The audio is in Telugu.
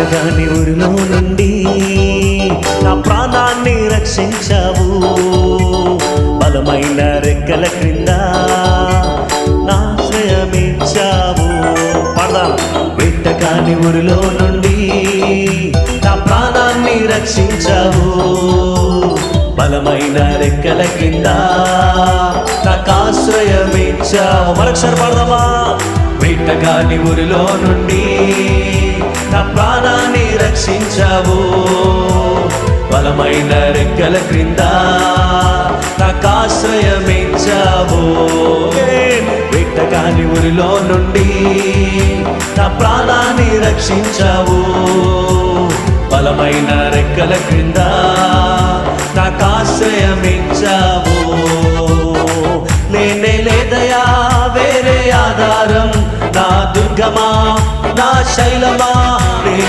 వేటగాని ఊరిలో నుండి నా ప్రాణాన్ని రక్షించావు. బలమైన రెక్కల క్రింద నా ఆశ్రయమిచ్చావు. పాడదాం. వేటగాని ఊరిలో నుండి నా ప్రాణాన్ని రక్షించావు. బలమైన రెక్కల కింద నాకు ఆశ్రయమిచ్చావు. మరొకసారి పాడదామా? వేటగాని ఊరిలో నుండి నా ప్రాణాన్ని రక్షించావు. బలమైన రెక్కల క్రింద నాకు ఆశ్రయమిచ్చావు. వేటగాని ఊరిలో నుండి నా ప్రాణాన్ని రక్షించావు. బలమైన రెక్కల క్రింద నాకు ఆశ్రయమిచ్చావు. లేనే లేదయా వేరే ఆధారం, నా దుర్గమా నా శైలమా